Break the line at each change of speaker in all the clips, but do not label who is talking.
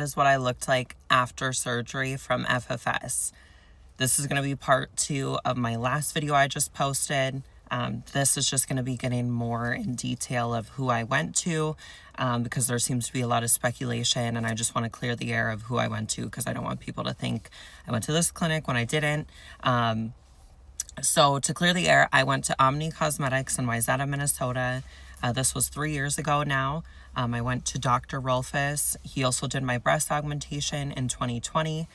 is what I looked like after surgery from FFS. This is going to be part 2 of my last video I just posted. This is just going to be getting more in detail of who I went to, because there seems to be a lot of speculation, and I just want to clear the air of who I went to, because I don't want people to think I went to this clinic when I didn't. So to clear the air, I went to Omni Cosmetics in Wayzata, Minnesota. This was 3 years ago now. I went to Dr. Rolfus. He also did my breast augmentation in 2020.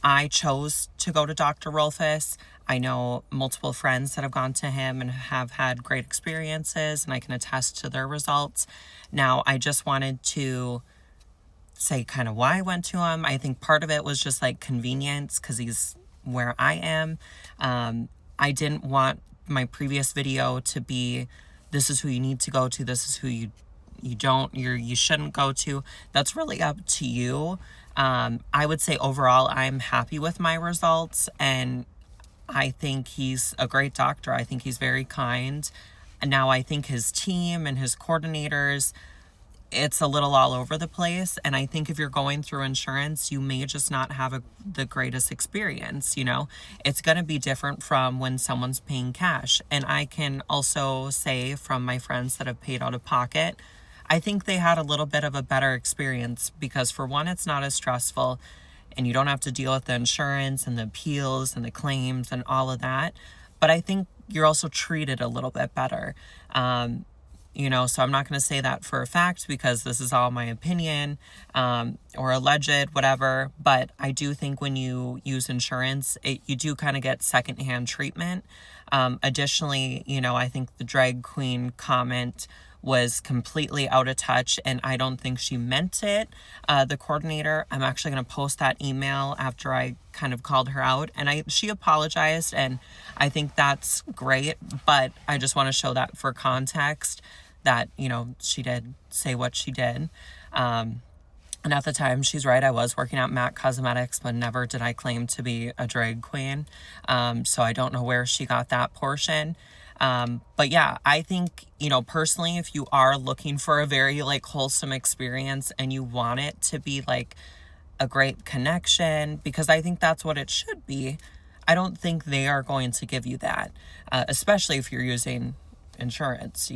I chose to go to Dr. Rolfus. I know multiple friends that have gone to him and have had great experiences, and I can attest to their results. Now, I just wanted to say kind of why I went to him. I think part of it was just like convenience, because he's where I am. I didn't want my previous video to be, this is who you need to go to, this is who you shouldn't go to. That's really up to you. I would say overall, I'm happy with my results, and I think he's a great doctor. I think he's very kind. And now I think his team and his coordinators, it's a little all over the place. And I think if you're going through insurance, you may just not have the greatest experience. It's going to be different from when someone's paying cash. And I can also say from my friends that have paid out of pocket, I think they had a little bit of a better experience, because for one, it's not as stressful, and you don't have to deal with the insurance and the appeals and the claims and all of that. But I think you're also treated a little bit better. So I'm not going to say that for a fact, because this is all my opinion, or alleged, whatever. But I do think when you use insurance, you do kind of get secondhand treatment. Additionally, I think the drag queen comment was completely out of touch, and I don't think she meant it. The coordinator, I'm actually going to post that email after I kind of called her out, and she apologized, and I think that's great. But I just want to show that for context, that she did say what she did. And at the time, she's right, I was working at MAC Cosmetics, but never did I claim to be a drag queen. So I don't know where she got that portion. But yeah, I think, personally, if you are looking for a very wholesome experience and you want it to be a great connection, because I think that's what it should be, I don't think they are going to give you that, especially if you're using insurance.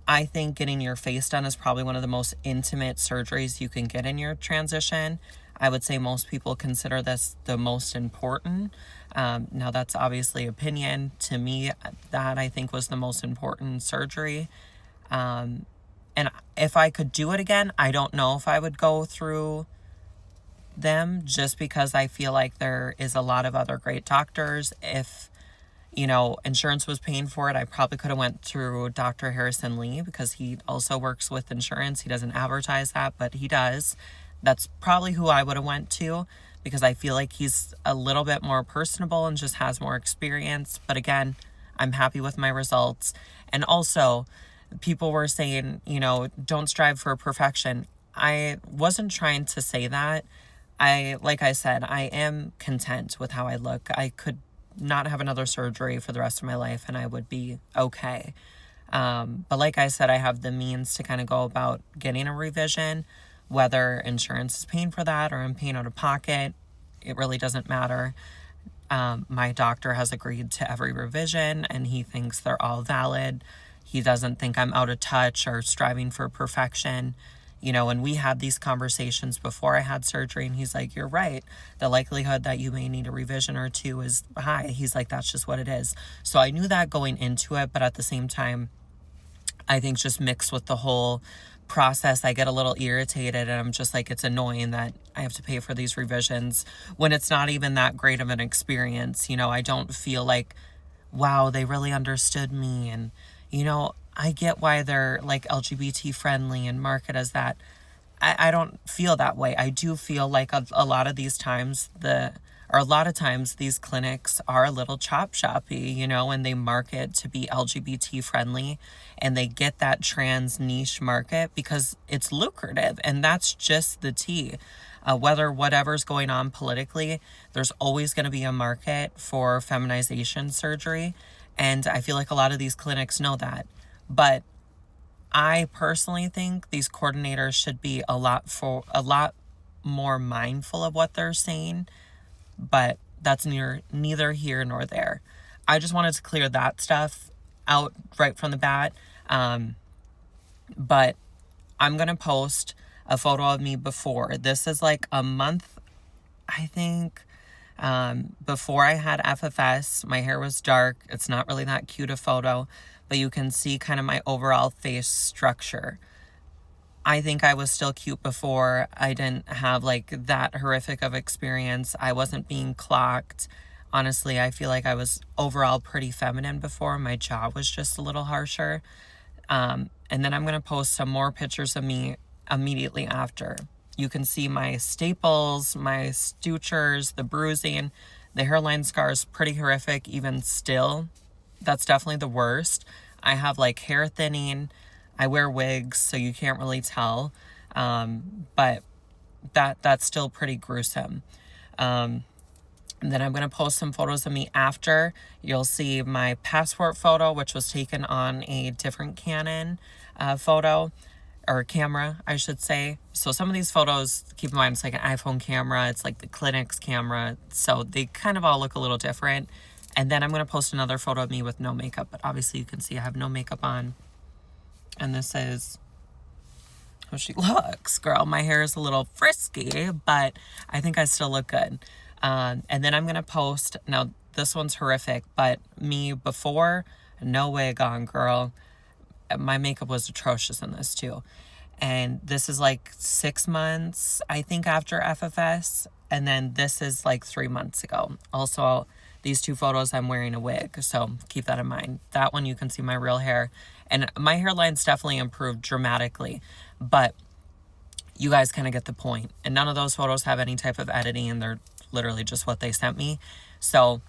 I think getting your face done is probably one of the most intimate surgeries you can get in your transition. I would say most people consider this the most important. Now, that's obviously opinion. To me, that I think was the most important surgery. And if I could do it again, I don't know if I would go through them, just because I feel like there is a lot of other great doctors. If insurance was paying for it, I probably could have went through Dr. Harrison Lee, because he also works with insurance. He doesn't advertise that, but he does. That's probably who I would have went to, because I feel like he's a little bit more personable and just has more experience. But again, I'm happy with my results. And also, people were saying, don't strive for perfection. I wasn't trying to say that. Like I said, I am content with how I look. I could not have another surgery for the rest of my life, and I would be okay. But like I said, I have the means to kind of go about getting a revision. Whether insurance is paying for that or I'm paying out of pocket, it really doesn't matter. My doctor has agreed to every revision, and he thinks they're all valid. He doesn't think I'm out of touch or striving for perfection. And we had these conversations before I had surgery, and he's like, you're right. The likelihood that you may need a revision or two is high. He's like, that's just what it is. So I knew that going into it, but at the same time, I think just mixed with the whole process, I get a little irritated, and I'm just like, it's annoying that I have to pay for these revisions when it's not even that great of an experience. I don't feel like, wow, they really understood me. And, I get why they're LGBT friendly and market as that. I don't feel that way. I do feel like a lot of these times these clinics are a little chop shoppy, and they market to be LGBT friendly, and they get that trans niche market because it's lucrative, and that's just the tea. Whatever's going on politically, there's always going to be a market for feminization surgery, and I feel like a lot of these clinics know that. But I personally think these coordinators should be a lot more mindful of what they're saying, but that's neither here nor there. I just wanted to clear that stuff out right from the bat. But I'm going to post a photo of me before. This is like a month, I think, before I had FFS. My hair was dark. It's not really that cute a photo, but you can see kind of my overall face structure. I think I was still cute before. I didn't have like that horrific of experience. I wasn't being clocked. Honestly, I feel like I was overall pretty feminine before. My jaw was just a little harsher. And then I'm going to post some more pictures of me immediately after. You can see my staples, my sutures, the bruising, the hairline scars, pretty horrific even still. That's definitely the worst. I have like hair thinning. I wear wigs, so you can't really tell. But that's still pretty gruesome. And then I'm going to post some photos of me after. You'll see my passport photo, which was taken on a different Canon photo, or camera, I should say. So some of these photos, keep in mind, it's like an iPhone camera. It's like the clinic's camera. So they kind of all look a little different. And then I'm going to post another photo of me with no makeup. But obviously you can see I have no makeup on. And this is how she looks. Girl, my hair is a little frisky, but I think I still look good. And then I'm going to post, now this one's horrific, but me before, no wig on, girl. My makeup was atrocious in this too. And this is like 6 months, I think, after FFS. And then this is like 3 months ago. Also, these two photos, I'm wearing a wig. So keep that in mind. That one, you can see my real hair. And my hairline's definitely improved dramatically. But you guys kind of get the point. And none of those photos have any type of editing. And they're literally just what they sent me. So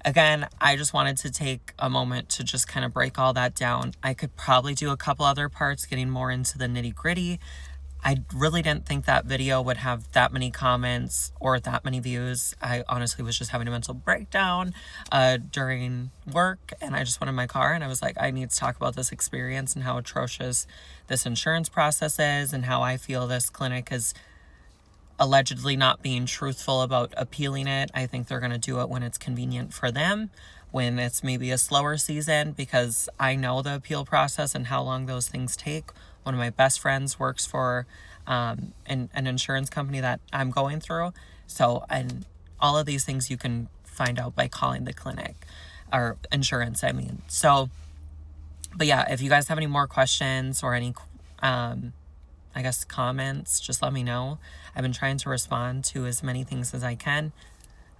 again, I just wanted to take a moment to just kind of break all that down. I could probably do a couple other parts getting more into the nitty gritty. I really didn't think that video would have that many comments or that many views. I honestly was just having a mental breakdown during work, and I just went in my car and I was like, I need to talk about this experience and how atrocious this insurance process is and how I feel this clinic is allegedly not being truthful about appealing it. I think they're going to do it when it's convenient for them, when it's maybe a slower season, because I know the appeal process and how long those things take. One of my best friends works for an insurance company that I'm going through. So, and all of these things you can find out by calling the clinic, or insurance, I mean. So, but yeah, if you guys have any more questions or any I guess comments, just let me know. I've been trying to respond to as many things as I can.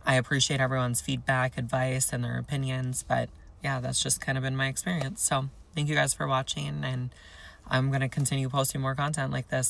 I appreciate everyone's feedback, advice, and their opinions, but yeah, that's just kind of been my experience. So thank you guys for watching, and I'm going to continue posting more content like this.